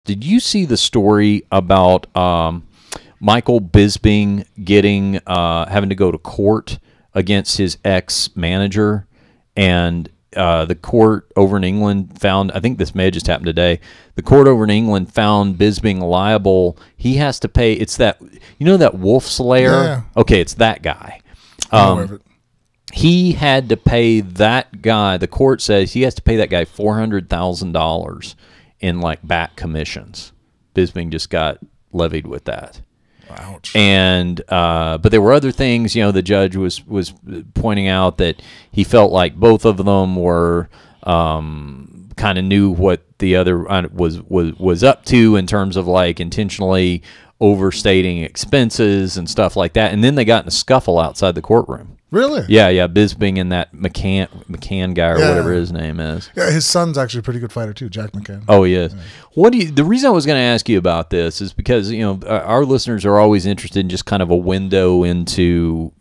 Did you see the story about Michael Bisping getting having to go to court against his ex-manager, and the court over in England found, I think this may have just happened today, the court over in England found Bisping liable. He has to pay, it's that, that wolf slayer? Yeah. Okay, it's that guy. He had to pay that guy, the court says he has to pay that guy $400,000 in back commissions. Bisping just got levied with that. Ouch. And but there were other things. The judge was pointing out that he felt like both of them were kind of knew what the other was up to in terms of intentionally overstating expenses and stuff like that. And then they got in a scuffle outside the courtroom. Really? Yeah. Bisping and that McCann guy or whatever his name is. Yeah, his son's actually a pretty good fighter too, Jack McCann. Oh, he is. Yeah. The reason I was going to ask you about this is because our listeners are always interested in just kind of a window into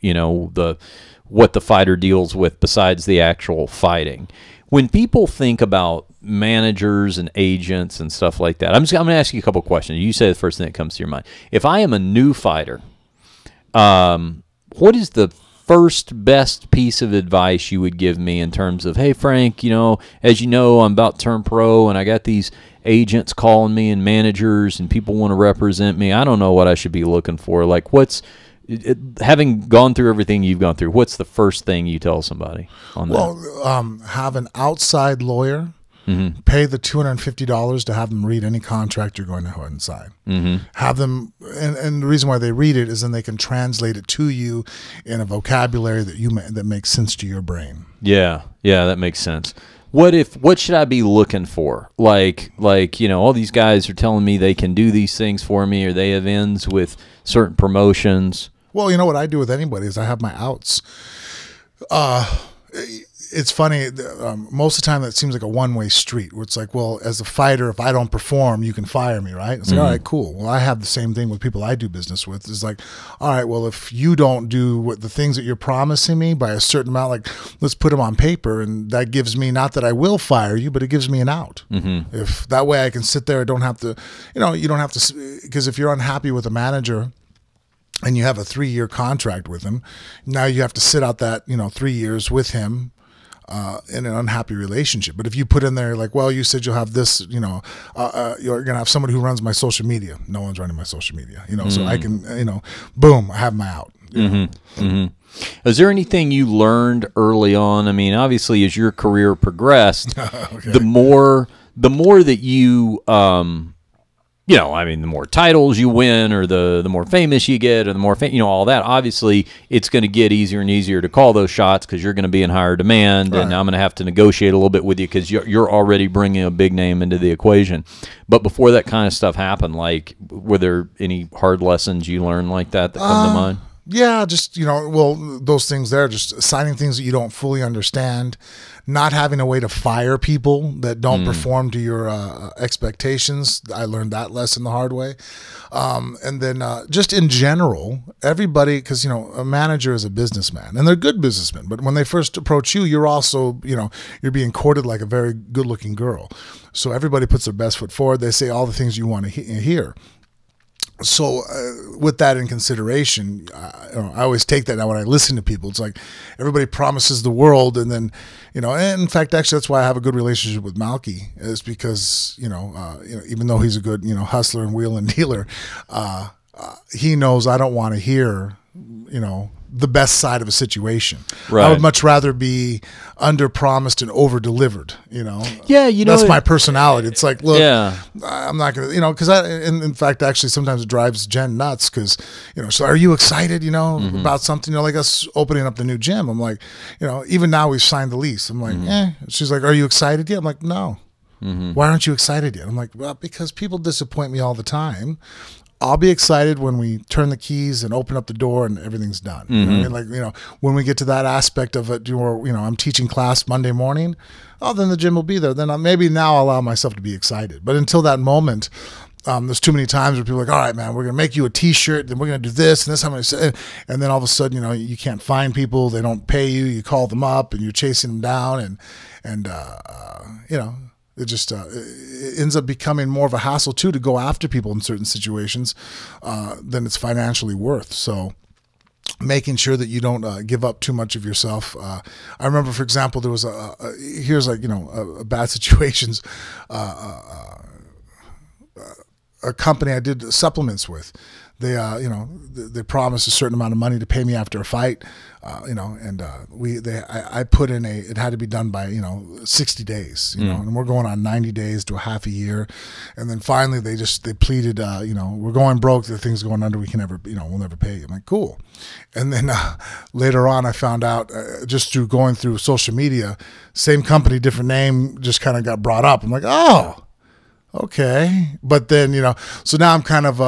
what the fighter deals with besides the actual fighting. When people think about managers and agents and stuff like that, I'm going to ask you a couple questions. You say the first thing that comes to your mind. If I am a new fighter, what is the first best piece of advice you would give me in terms of, hey, Frank, as you know, I'm about to turn pro and I got these agents calling me and managers and people want to represent me. I don't know what I should be looking for. Having gone through everything you've gone through, what's the first thing you tell somebody on that? Well, have an outside lawyer. Mm-hmm. Pay the $250 to have them read any contract you're going to go ahead and sign. Mm-hmm. Have them, and the reason why they read it is then they can translate it to you in a vocabulary that makes sense to your brain. Yeah, that makes sense. What should I be looking for? All these guys are telling me they can do these things for me, or they have ends with certain promotions. Well, what I do with anybody is I have my outs. It's funny, most of the time that seems like a one-way street where it's well, as a fighter, if I don't perform, you can fire me, right? It's all right, cool. Well, I have the same thing with people I do business with. It's all right, well, if you don't do the things that you're promising me by a certain amount, let's put them on paper, and that gives me, not that I will fire you, but it gives me an out. Mm-hmm. If that way I can sit there, I don't have to, you don't have to, because if you're unhappy with a manager, and you have a 3-year contract with him, now you have to sit out that 3 years with him in an unhappy relationship. But if you put in there well, you said you'll have this, you're gonna have somebody who runs my social media. No one's running my social media, so I can, boom, I have my out. Mm-hmm. Mm-hmm. Is there anything you learned early on? I mean, obviously, as your career progressed, okay. the more that you the more titles you win, or the more famous you get, or the more all that, obviously it's going to get easier and easier to call those shots because you're going to be in higher demand, right. And I'm going to have to negotiate a little bit with you because you're already bringing a big name into the equation. But before that kind of stuff happened, were there any hard lessons you learned like that come to mind? Yeah, just, those things there, just signing things that you don't fully understand, not having a way to fire people that don't perform to your expectations. I learned that lesson the hard way. And then just in general, everybody, because, a manager is a businessman, and they're good businessmen, but when they first approach you, you're also, you're being courted like a very good-looking girl. So everybody puts their best foot forward. They say all the things you want to hear. So with that in consideration, I always take that now when I listen to people. It's everybody promises the world, and then, and in fact, actually, that's why I have a good relationship with Malky, is because, even though he's a good, hustler and wheel and dealer, he knows I don't want to hear, the best side of a situation. Right. I would much rather be under promised and over delivered, Yeah, that's my personality. It's look, yeah. I'm not going to, because in fact, actually, sometimes it drives Jen nuts because, so are you excited, about something, like us opening up the new gym? I'm like, even now we've signed the lease. I'm like, She's like, are you excited yet? I'm like, no. Why aren't you excited yet? I'm like, well, because people disappoint me all the time. I'll be excited when we turn the keys and open up the door and everything's done. You know what I mean? When we get to that aspect of it, where, I'm teaching class Monday morning, then the gym will be there. Then maybe now I'll allow myself to be excited. But until that moment, there's too many times where people are like, all right, man, we're going to make you a T-shirt, then we're going to do this, and this, how many, and then all of a sudden, you can't find people, they don't pay you, you call them up, and you're chasing them down, and It just it ends up becoming more of a hassle too to go after people in certain situations than it's financially worth. So making sure that you don't give up too much of yourself. I remember, for example, there was here's like, a bad situations. A company I did supplements with, they promised a certain amount of money to pay me after a fight, and I put in it had to be done by 60 days, and we're going on 90 days to a half a year, and then finally they pleaded, we're going broke, the thing's going under, we'll never pay you. I'm like, cool. And then later on I found out just through going through social media, same company, different name, just kind of got brought up. I'm like, oh. Okay. But then, so now I'm kind of,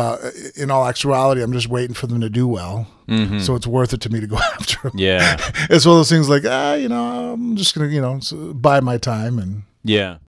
in all actuality, I'm just waiting for them to do well. Mm-hmm. So it's worth it to me to go after them. Yeah. It's one of those things like, I'm just going to, buy my time. And yeah.